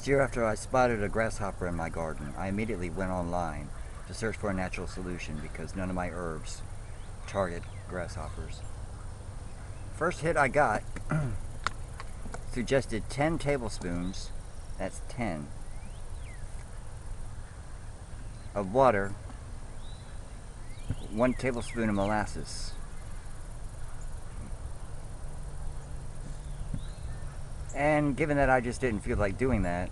Last year, after I spotted a grasshopper in my garden, I immediately went online to search for a natural solution because none of my herbs target grasshoppers. First hit I got suggested 10 tablespoons, that's 10, of water, 1 tablespoon of molasses. And given that I just didn't feel like doing that,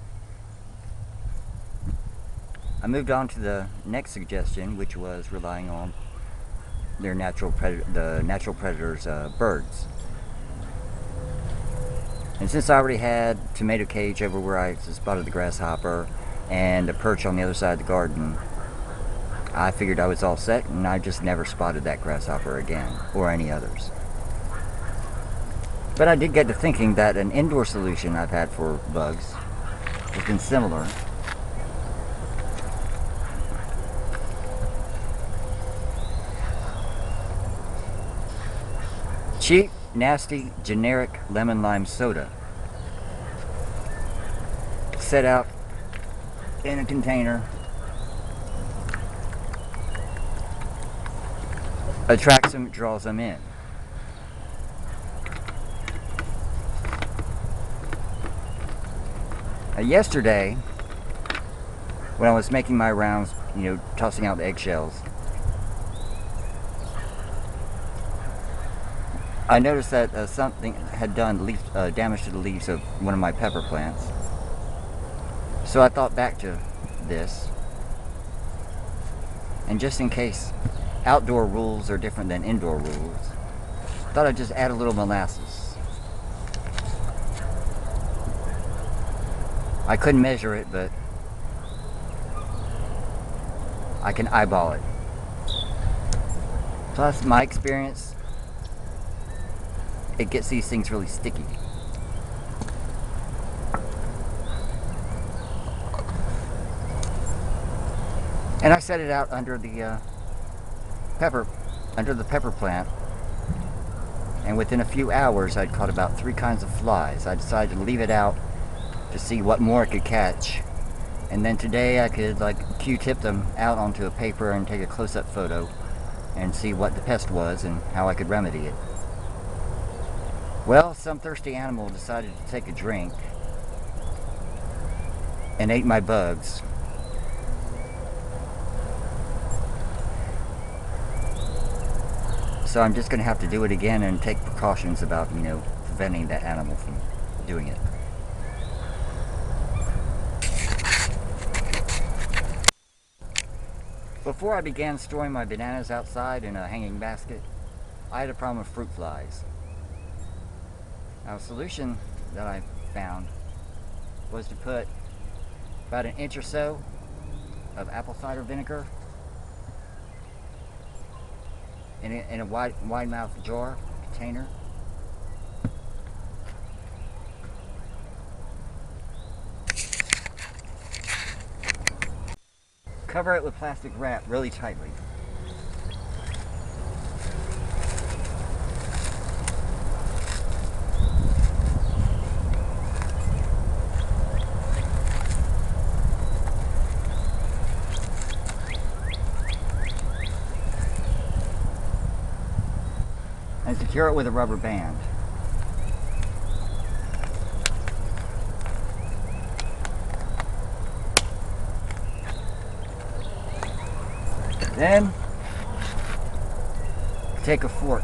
I moved on to the next suggestion, which was relying on the natural predators, birds. And since I already had tomato cage over where I spotted the grasshopper and a perch on the other side of the garden, I figured I was all set, and I just never spotted that grasshopper again, or any others. But I did get to thinking that an indoor solution I've had for bugs has been similar. Cheap, nasty, generic lemon lime soda. Set out in a container. Attracts them, draws them in. Yesterday, when I was making my rounds, tossing out the eggshells, I noticed that something had done damage to the leaves of one of my pepper plants. So I thought back to this, and just in case outdoor rules are different than indoor rules, I thought I'd just add a little molasses. I couldn't measure it, but I can eyeball it. Plus, my experience, it gets these things really sticky. And I set it out under the pepper plant, and within a few hours I'd caught about 3 kinds of flies. I decided to leave it out to see what more I could catch, and then today I could Q-tip them out onto a paper and take a close-up photo and see what the pest was and how I could remedy it. Well, some thirsty animal decided to take a drink and ate my bugs. So I'm just going to have to do it again and take precautions about, preventing that animal from doing it. Before I began storing my bananas outside in a hanging basket, I had a problem with fruit flies. Now, a solution that I found was to put about an inch or so of apple cider vinegar in a wide mouth jar container. Cover it with plastic wrap really tightly. And secure it with a rubber band. Then, take a fork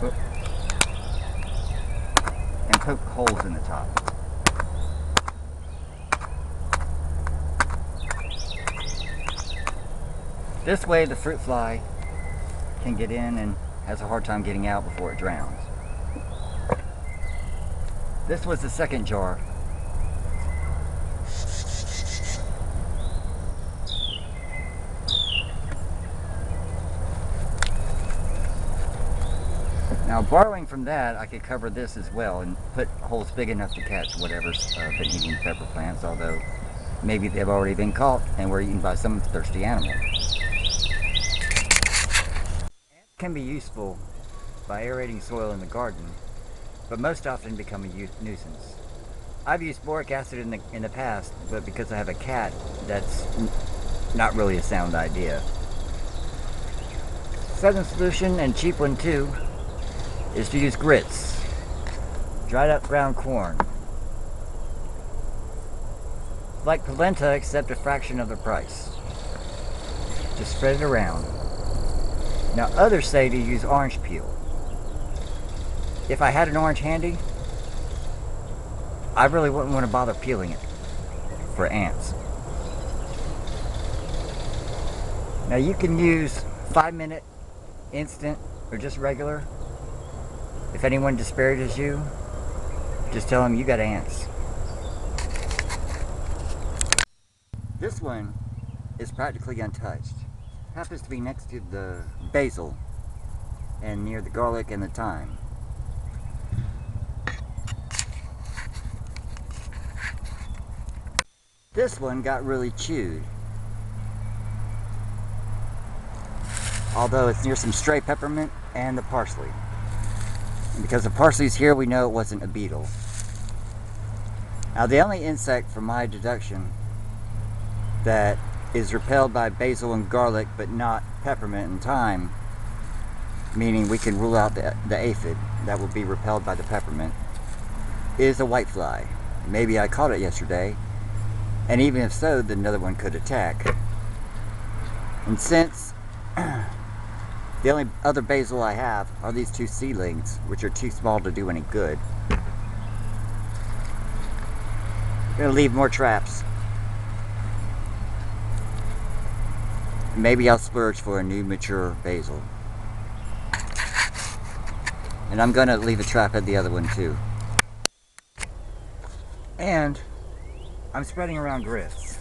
and poke holes in the top. This way the fruit fly can get in and has a hard time getting out before it drowns. This was the second jar. Now, borrowing from that, I could cover this as well and put holes big enough to catch whatever's been eating pepper plants, although maybe they've already been caught and were eaten by some thirsty animal. Ants can be useful by aerating soil in the garden, but most often become a nuisance. I've used boric acid in the past, but because I have a cat, that's not really a sound idea. Second solution, and cheap one too, is to use grits. Dried up ground corn. Like polenta, except a fraction of the price. Just spread it around. Now others say to use orange peel. If I had an orange handy, I really wouldn't want to bother peeling it for ants. Now you can use 5-minute, instant, or just regular. If anyone disparages you, just tell them you got ants. This one is practically untouched. Happens to be next to the basil and near the garlic and the thyme. This one got really chewed, although it's near some stray peppermint and the parsley. And because the parsley's here, we know it wasn't a beetle. Now the only insect, from my deduction, that is repelled by basil and garlic but not peppermint and thyme, meaning we can rule out the aphid that will be repelled by the peppermint, is a whitefly. Maybe I caught it yesterday, and even if so, then another one could attack. And since the only other basil I have are these two seedlings, which are too small to do any good, I'm gonna leave more traps. Maybe I'll splurge for a new mature basil. And I'm gonna leave a trap at the other one too. And I'm spreading around grits.